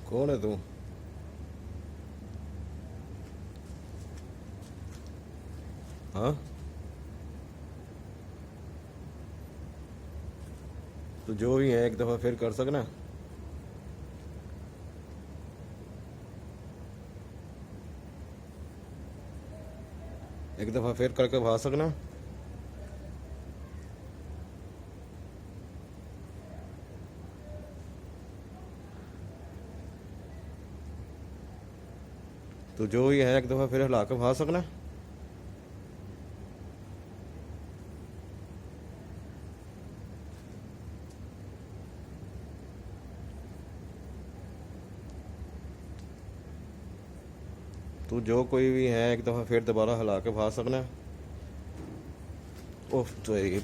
कौन है तू? हाँ, तो जो भी है एक दफ़ा फिर कर सकना। एक दफ़ा फिर करके भा सकना। तो जो भी है एक दफ़ा फिर हिला के भा सकना। तो जो कोई भी है एक दफ़ा फिर दोबारा हिला के भा सकना। ओह तो ये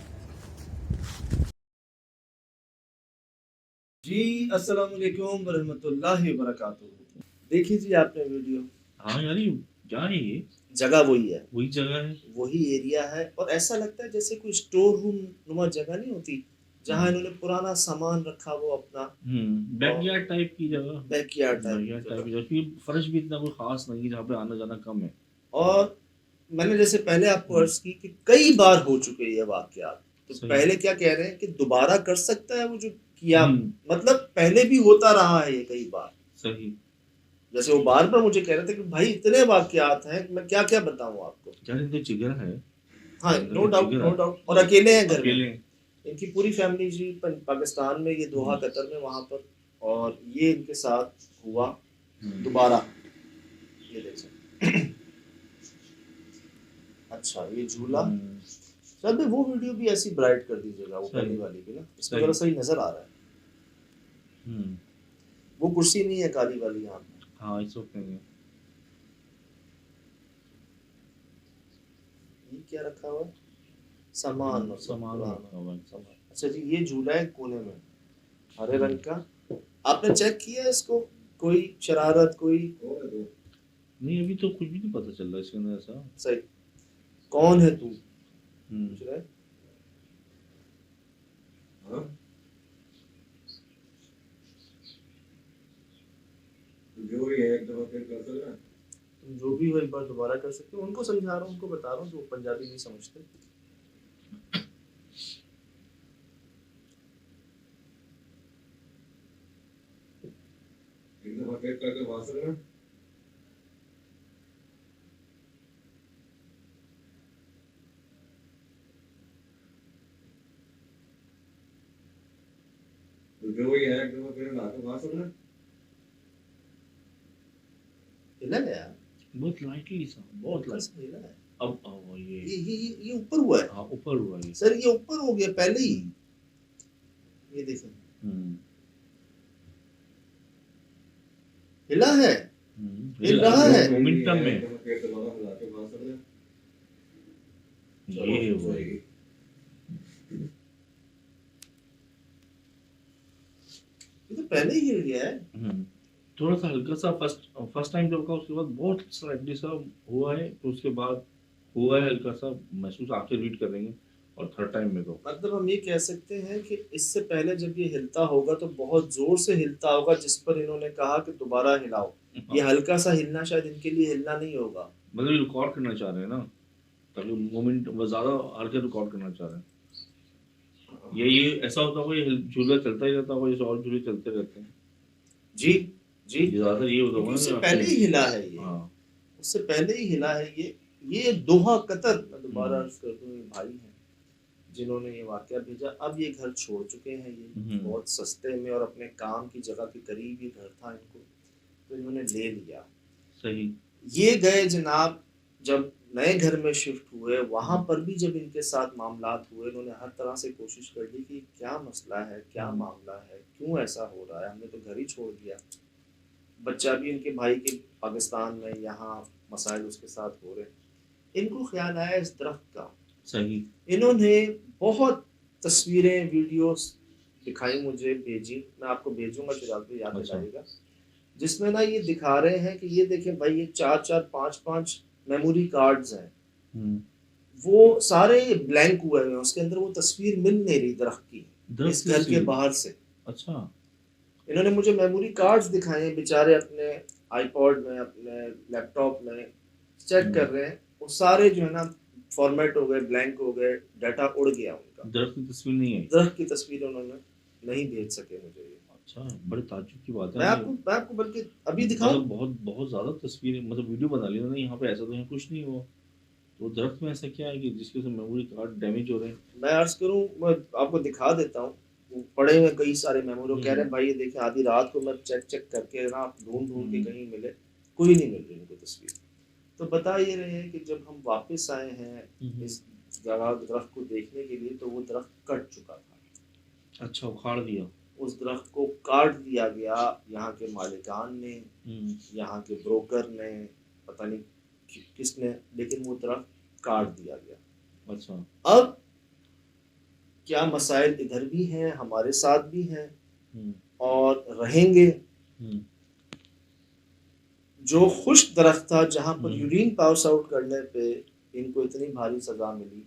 जी अस्सलाम वालेकुम वरहमतुल्लाहि वबरकातुहू। देखी जी आपने वीडियो। हाँ यार, ये क्या है ये? जगह वही है, वही जगह है। वही एरिया है और ऐसा लगता है जैसे कोई स्टोर रूम नुमा जगह नहीं होती जहाँ इन्होंने पुराना सामान रखा वो अपना। और बैकयार्ड टाइप की जगह। बैकयार्ड टाइप की बैकयार्ड टाइप की जगह। जगह, क्योंकि फर्श भी इतना कोई खास नहीं है जहाँ पे आना जाना कम है। और मैंने जैसे पहले आपको हम्म, अर्ज की कि कई बार हो चुके हैं ये वाकयात। तो सही। पहले क्या कह रहे हैं कि दोबारा कर सकता है वो जो किया, हम्म, मतलब पहले भी होता रहा है ये कई बार। सही। जैसे वो बार बार मुझे कह रहे थे कि भाई इतने वाकयात हैं कि मैं क्या क्या बताऊं आपको। यार इनका जिगर है। हाँ, इनका नो तो डाउट जिगर नो है। डाउट। और अकेले हैं घर में। अकेले हैं। इनकी पूरी फैमिली जी पाकिस्तान में, ये दोहा हम्म, कतर में वहां पर। और ये इनके साथ हुआ हम्म, दोबारा। ये देख सकते। अच्छा ये झूला। हम्म, सर भी वो वीडियो भी ऐसी ब्राइट कर दीजिएगा, वो सही। पहली वाली भी ना, इसमें जरा सही। सही नजर आ रहा है। हम्म, वो कुर्सी नहीं है काली वाली यहाँ पे। हाँ इस वक्त नहीं है। ये क्या रखा हुआ है? सामान, मतलब सामान पुराना रखा हुआ है। सामान। अच्छा जी, ये झूला है कोने में, हरे हम्म, रंग का। आपने चेक किया इसको? कोई शरारत कोई? नहीं अभी तो कुछ भी नहीं पता चल रहा इसके अंदर ऐसा। सही। कौन है तू हम्म, पूछ रहा है। हाँ? जो भी है एक दफा फिर कर सकते हैं। तुम जो भी हो एक बार दोबारा कर सकते हो। उनको समझा रहा हूँ, उनको बता रहा हूँ जो पंजाबी नहीं समझते। एक दफा फिर करके बता सकते हैं। तो जो भी है एक दफा फिर ला के बता सकते हैं। हिला गया। बहुत लाइटली सा, बहुत हल्का लाइट। सा हिला है। अब ये ऊपर हुआ है। हाँ ऊपर हुआ ये। सर ये ऊपर हो गया पहले ही। हम्म, ये देखो, हम्म, हिला है, हिल रहा है। मोमेंटम में। फिर दोबारा हिला के बता सकते हैं। ये चलो, हुआ सही। ये। ये तो पहले ही हिल गया है। हम्म, थोड़ा सा हल्का सा फर्स्ट फर्स्ट टाइम जब का उसके बाद बहुत स्लाइटली सा हुआ है, तो उसके बाद हुआ है हल्का सा महसूस, आपसे रीड करेंगे। और थर्ड टाइम में तो मतलब हम ये कह सकते हैं कि इससे पहले जब ये हिलता होगा तो बहुत जोर से हिलता होगा, जिस पर इन्होंने कहा कि दोबारा हिलाओ। ये हाँ, हल्का सा हिलना शायद इनके लिए हिलना नहीं होगा। मतलब रिकॉर्ड करना चाह रहे हैं ना, ताकि मोमेंट वो ज्यादा हल्के रिकॉर्ड करना चाह रहे हैं। ये ऐसा होता होगा, ये झूला चलता ही रहता होगा जैसे और झूले चलते रहते हैं। जी जी। ये ज्यादातर ये होता क्योंकि होगा उससे ना पहले आपके। ही हिला है ये। हाँ। उससे पहले ही हिला है ये दोहा कतर, मैं दोबारा हम्म, अर्ज कर दूं, ये भाई हैं जिन्होंने ये वाकया भेजा। अब ये घर छोड़ चुके हैं, ये हम्म, बहुत सस्ते में और अपने काम की जगह के करीब ये घर था इनको, तो इन्होंने ले लिया। सही। ये गए जनाब, जब नए घर में शिफ्ट हुए वहां हम्म, पर भी जब इनके साथ मामलात हुए, इन्होंने हर तरह से कोशिश कर ली कि क्या मसला है, क्या हम्म, मामला है, क्यों ऐसा हो रहा है, हमने तो घर ही छोड़ दिया। बच्चा भी इनके भाई के पाकिस्तान में, यहाँ मसाइल उसके साथ हो रहे। इनको ख्याल आया इस दरख्त का। सही। इन्होंने बहुत तस्वीरें वीडियोस दिखाई, मुझे भेजी, मैं आपको भेजूंगा फिर आप भी याद अच्छा। दिलाइएगा। जिसमें ना ये दिखा रहे हैं कि ये देखें भाई, ये चार चार पांच पांच मेमोरी कार्ड्स हैं। हम्म, वो सारे ब्लैंक हुए हैं, उसके अंदर वो तस्वीर मिल नहीं रही दरख्त की, दरख्त इस की घर के तस्वीर। बाहर से। अच्छा। इन्होंने मुझे मेमोरी कार्ड्स दिखाए हैं, बेचारे अपने आईपॉड में, अपने लैपटॉप में चेक कर रहे हैं, वो सारे जो है ना फॉर्मेट हो गए, ब्लैंक हो गए, डाटा उड़ गया उनका। दरख्त की तस्वीर नहीं है। दरख्त की तस्वीर उन्होंने नहीं भेज सके मुझे ये। अच्छा, बड़े ताज्जुब की बात है। मैं आपको बल्कि अभी दिखाऊं। मतलब बहुत बहुत ज्यादा तस्वीरें, मतलब वीडियो बना ली ना यहाँ पे, ऐसा तो यहाँ कुछ नहीं हुआ। तो दरख्त में ऐसा क्या है कि जिसकी वजह से मेमोरी कार्ड डैमेज हो रहे हैं? मैं अर्ज करूं, मैं आपको दिखा देता हूँ, वो पड़े हुए कई सारे मेमोरी, कह रहे हैं भाई ये देखिए आधी रात को मैं चेक करके ना ढूंढ के कहीं मिले, कोई नहीं मिल रही उनको तस्वीर। तो बता ये रहे हैं कि जब हम वापस आए हैं इस दरख्त को देखने के लिए, तो वो दरख्त कट चुका था। अच्छा, उखाड़ दिया। उस दरख्त को काट दिया गया, यहाँ के मालिकान ने, यहाँ के ब्रोकर ने, पता नहीं किसने, लेकिन वो दरख्त काट दिया गया। अच्छा, अब क्या मसाइल इधर भी हैं, हमारे साथ भी हैं और रहेंगे। जो खुश दरख्त था, जहाँ पर यूरिन पास आउट करने पे इनको इतनी भारी सजा मिली,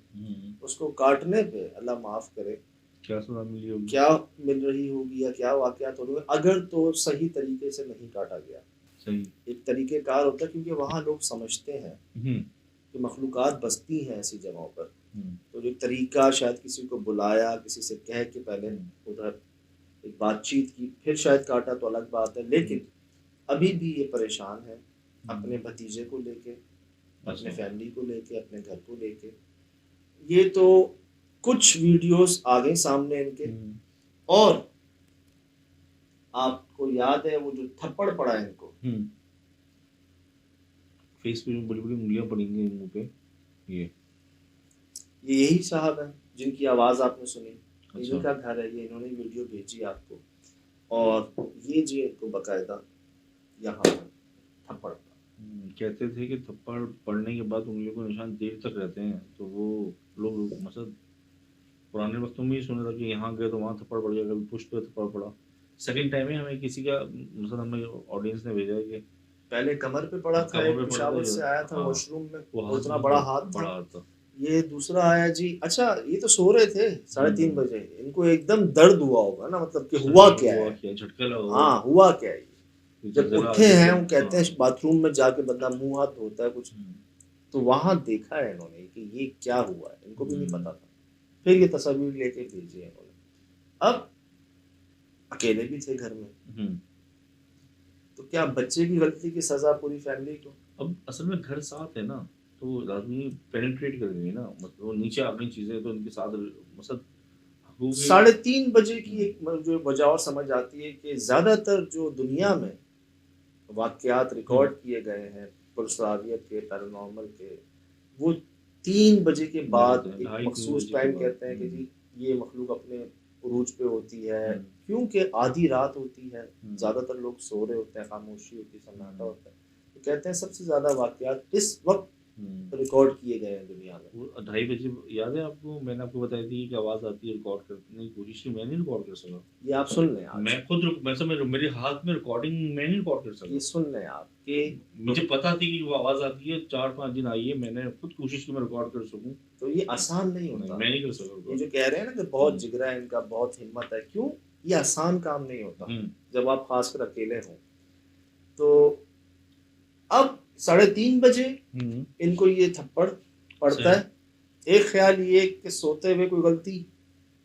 उसको काटने पे अल्लाह माफ करे क्या सजा मिली होगी, क्या मिल रही होगी या क्या वाकयात हो रहे, अगर तो सही तरीके से नहीं काटा गया। सही एक तरीकेकार होता है, क्योंकि वहाँ लोग समझते हैं कि मखलूकात बसती हैं ऐसी जगहों पर, तो जो तरीका शायद किसी को बुलाया, किसी से कह के पहले उधर एक बातचीत की, फिर शायद काटा, तो अलग बात है। लेकिन अभी भी ये परेशान है अपने भतीजे को लेके, अपने फैमिली को लेके, अपने घर को लेके। ये तो कुछ वीडियोस आ गए सामने इनके, और आपको याद है वो जो थप्पड़ पड़ा है इनको, फेस पे बड़ी बड़ी उंगलियां पड़ेंगी मुंह पे। ये यही साहब है जिनकी आवाज आपने सुनी। अच्छा। इन्हीं का घर है ये, इन्होंने वीडियो भेजी आपको, और ये जी इनको बकायदा यहाँ पर थप्पड़ पड़ा। कहते थे कि थप्पड़ पड़ने के बाद उंगलियों को निशान देर तक रहते हैं, तो वो लोग मतलब पुराने वक्तों में ही सुना था कि यहाँ गए तो वहाँ थप्पड़ पड़ गया, कभी पुष्ट पे थप्पड़ पड़ा। सेकंड टाइम है हमें किसी का, मतलब हमें ऑडियंस ने भेजा है कि पहले कमर पे पड़ा था, एक पेशावर से आया था वॉशरूम में, वो इतना बड़ा हाथ था। ये दूसरा आया जी, अच्छा ये तो सो रहे थे 3:30 बजे, इनको एकदम दर्द हुआ होगा ना, मतलब कि हुआ क्या है, झटका लगा। हाँ हुआ क्या है। जब उठे हैं, वो कहते हैं बाथरूम में जाके बंदा मुंह हाथ धोता है कुछ, तो वहां देखा है इन्होंने कि ये क्या हुआ है, इनको भी नहीं पता था। फिर ये तस्वीर लेके भेजी है इन्होंने। अब अकेले भी थे घर में, तो क्या बच्चे की गलती की सजा पूरी फैमिली को? अब असल में घर साथ है ना, तो आदमी पेनिट्रेट कर देंगे ना, मतलब वो नीचे आ गई चीजें तो उनके साथ, मतलब 3:30 बजे की एक जो वजह और समझ आती है कि ज्यादातर जो दुनिया में वाकयात रिकॉर्ड किए गए हैं पुलिसरावियत के, पैरानॉर्मल के, वो 3 बजे के बाद एक मखसूस टाइम कहते हैं कि जी ये मखलूक अपने उरूज पे होती है, क्योंकि आधी रात होती है, ज्यादातर लोग सो रहे होते हैं, खामोशी होती है, सन्नाटा होता है, तो कहते हैं सबसे ज्यादा वाकयात इस वक्त रिकॉर्ड किए गए हैं दुनिया में। वो 2:30 बजे याद है आपको, मैंने आपको बताई थी कि आवाज आती है, रिकॉर्ड करने की कोशिश की, मैं नहीं रिकॉर्ड कर सका। ये आप सुन लें, मैं खुद मेरे हाथ में रिकॉर्डिंग, मैं नहीं रिकॉर्ड कर सका। ये सुन लें आप कि मुझे पता थी कि वो आवाज आती है, 4-5 दिन आई है, मैंने खुद कोशिश की मैं रिकॉर्ड कर सकूं, तो ये आसान नहीं होता। मैं नहीं कर सका। ये जो कह रहे हैं ना कि बहुत जिगरा है इनका, बहुत हिम्मत है, क्यों? ये आसान काम नहीं होता जब आप खासकर अकेले हों। तो अब 3:30 बजे इनको ये थप्पड़ पड़ता है। एक ख्याल ये कि सोते हुए कोई गलती,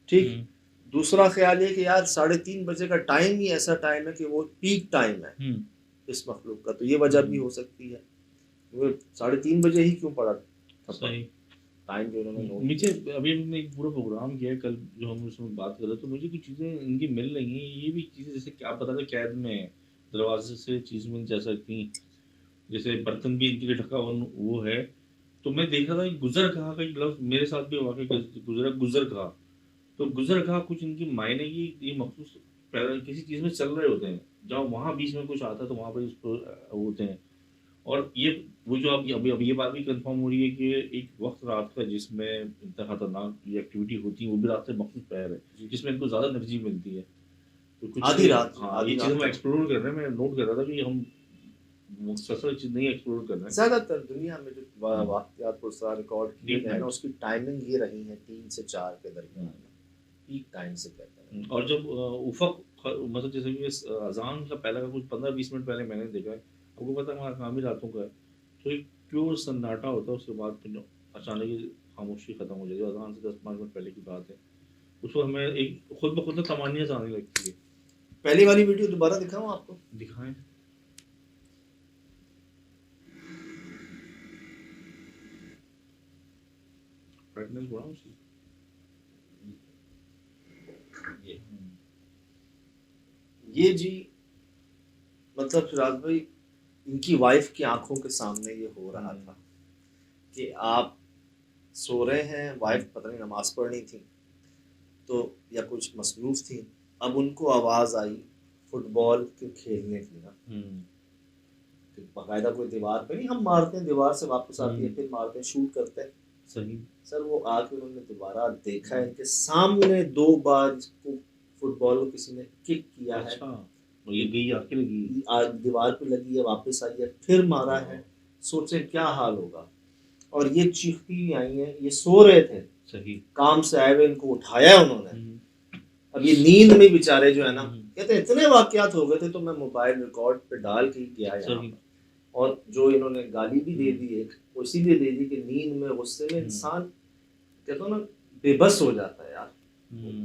ठीक। दूसरा ख्याल ये कि यार 3:30 बजे का टाइम ही ऐसा टाइम है कि वो पीक टाइम है इस मखलूक का, तो ये वजह भी हो सकती है। वो 3:30 बजे ही क्यों पड़ा थप्पड़, टाइम जो उन्होंने नोट। मुझे अभी हमने एक पूरा प्रोग्राम किया कल, जो हम उसमें बात कर रहे, तो मुझे कुछ चीज़ें इनकी मिल रही हैं, ये भी चीज़ें जैसे क्या पता था कैद में दरवाजे से चीज़ मिल जा सकती, जैसे बर्तन भी इनके लिए ढका वो है। तो मैं देख रहा था गुजर कहा का लफ्ज़ मेरे साथ भी वाकई गुजर कहा, तो गुजर कहा कुछ इनकी मायने की ये मखसूस किसी चीज़ में चल रहे होते हैं, जहाँ वहाँ बीच में कुछ आता है तो वहाँ पर इसको होते हैं। और ये वो जो अभी ये बात भी कंफर्म हो रही है कि एक वक्त रात का जिसमें इतना खतरनाक ये एक्टिविटी होती है, वो भी रात से मखसूस पैर है जिसमें इनको ज़्यादा एनर्जी मिलती है। तो कुछ आधी रात, हाँ, ये चीज़ हम एक्सप्लोर कर रहे हैं। मैं नोट कर रहा था कि हम मुसलसल चीज़ नहीं एक्सप्लोर कर रहे हैं। ज़्यादातर दुनिया में जो वाक़यात पुरस्कार रिकॉर्ड किए गए हैं, उसकी टाइमिंग ये रही है 3 से 4 के दरमियान, पीक टाइम से कहते हैं। और जब उफक मतलब जैसे कि अजान का पहले का कुछ 15-20 मिनट पहले मैंने देखा है, आपको पता है हमारा काम ही रातों का है, तो एक प्योर सन्नाटा होता है, उसके बाद फिर अचानक ही खामोशी खत्म हो जाती है। अजान से 10-5 मिनट पहले की बात है, उसको हमें एक खुद ब खुद ना तमन्नियाँ सा आने लगती है। पहली वाली वीडियो दोबारा दिखाऊं आपको? दिखाएं। ब्राइटनेस बढ़ाऊं उसकी? ये ये जी, मतलब फिराज भाई, इनकी वाइफ की आंखों के सामने ये हो रहा था कि आप सो रहे हैं, वाइफ पता नहीं नमाज पढ़नी थी तो या कुछ मसरूफ थी, अब उनको आवाज आई फुटबॉल के खेलने की ना, फिर बाकायदा कोई दीवार पे नहीं, हम मारते हैं दीवार से वापस आती है, फिर मारते हैं, शूट करते हैं। सही। सर वो आके उन्होंने दोबारा देखा है, इनके सामने 2 बार इसको फुटबॉल को किसी ने किक किया है, अच्छा, और ये गई आके लगी। दीवार पे लगी है, वापस आई है, फिर मारा है। सोचे क्या हाल होगा। और ये चीखती हुई आई है, ये सो रहे थे, सही। काम से आए हुए, इनको उठाया उन्होंने। अब ये नींद में बेचारे जो है ना, कहते हैं इतने वाकयात हो गए थे तो मैं मोबाइल रिकॉर्ड पे डाल के ही गया यहाँ पर। और जो इन्होंने गाली भी दे दी एक, वो इसीलिए दे दी कि नींद में गुस्से में इंसान कहते हो ना बेबस हो जाता है यार,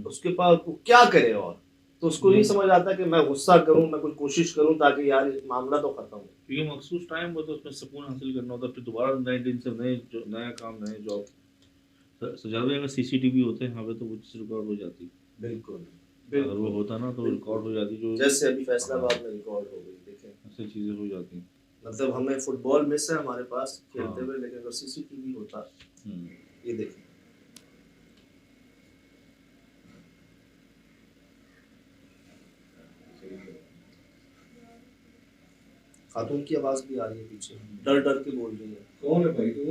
उसके पास वो क्या करे। और तो उसको नहीं समझ आता कि मैं गुस्सा करूं, मैं कुछ कोशिश करूं ताकि यार ये मामला तो खत्म हो, क्योंकि मखसूस टाइम होता है, उसमें सुकून हासिल करना होता है, फिर दोबारा नए दिन से नया काम, नए जॉब। सजाद अगर सीसीटीवी होते हैं यहाँ पे तो वो चीज़ रिकॉर्ड हो जाती। बिल्कुल अगर वो होता ना तो रिकॉर्ड हो जाती, जो जैसे अभी फैसलाबाद में रिकॉर्ड हो गई, देखें ऐसी चीज़ें हो जाती। मतलब हमें फुटबॉल मिस है हमारे पास खेलते हुए, लेकिन अगर सीसीटीवी होता, ये देखें खातून की आवाज भी आ रही है पीछे, डर डर के बोल रही है। कौन है भाई तू?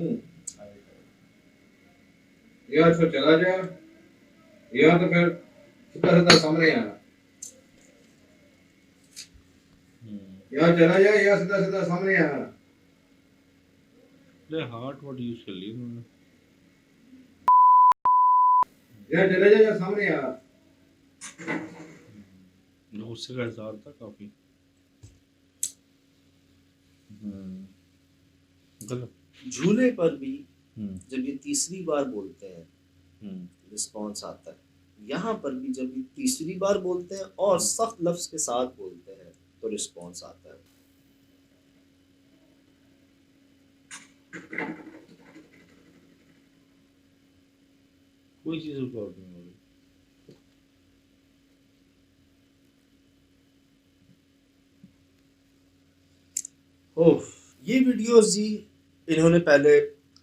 या तो चला जा, या तो फिर सीधा सीधा सामने आ। या चला जा या सीधा सीधा सामने आ। ले हार्ट वर्ड यूज कर लिया उन्होंने। या चला जा या सामने आ। गुस्से का इजहार था काफी। झूले पर भी जब ये तीसरी बार बोलते हैं रिस्पॉन्स आता है, यहाँ पर भी जब ये तीसरी बार बोलते हैं और सख्त लफ्ज के साथ बोलते हैं तो रिस्पॉन्स आता है। कोई चीज रिकॉर्ड नहीं हो रही। ओह, ये वीडियोस जी इन्होंने पहले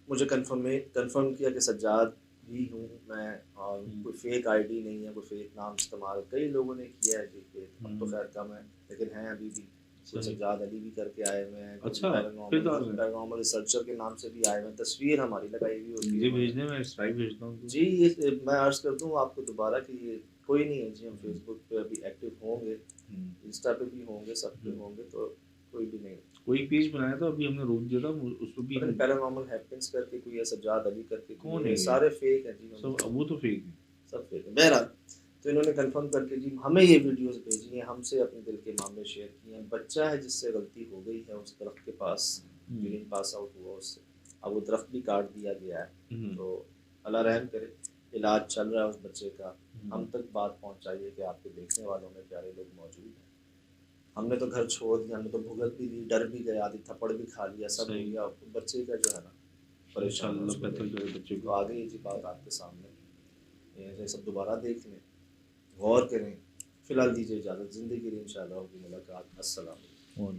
मुझे कंफर्म किया कि सज्जाद भी हूँ मैं, और कोई फेक आईडी नहीं है, कोई फेक नाम इस्तेमाल कई लोगों ने किया है जी, फेक अब तो खैर कम है, लेकिन हैं अभी भी। सज्जाद अली भी करके आए हुए हैं, अच्छा, पैरानॉर्मल रिसर्चर के नाम से भी आए हुए हैं, तस्वीर हमारी लगाई हुई होती है। भेजने में स्ट्राइक भेजता हूँ जी, ये मैं अर्ज कर दूँ आपको दोबारा कि ये कोई नहीं है जी, हम फेसबुक पे अभी एक्टिव होंगे, इंस्टा पे भी होंगे, सब पे होंगे, तो कोई भी नहीं। कोई पेज बनाया था अभी हमने रोक दिया था, उसको भी पैरानॉर्मल हैपनिंग्स करके कोई है, सज्जाद अली करके कौन है, सारे फेक हैं जी, सब वो तो फेक है, सब फेक है। बहरहाल तो इन्होंने कंफर्म करके जी हमें ये वीडियोस भेजी हैं, हमसे अपने दिल के मामले शेयर किए हैं। बच्चा है जिससे गलती हो गई है, उस दरख्त के पास यूरिन पास आउट हुआ उससे, अब वो दरख्त भी काट दिया गया है, तो अल्लाह रहम करे, इलाज चल रहा है उस बच्चे का। हम तक बात पहुंचाइए कि आपके देखने वालों में प्यारे लोग मौजूद हैं। हमने तो घर छोड़ दिया, हमने तो भुगत भी ली, डर भी गया, आदि थप्पड़ भी खा लिया, सब हो गया, बच्चे का जो है ना परेशान, तो आ गई जी बात आपके सामने, ये सब दोबारा देख लें, गौर करें। फिलहाल दीजिए इजाज़त, ज़िंदगी की इंशाअल्लाह होगी मुलाकात। अस्सलाम वालेकुम।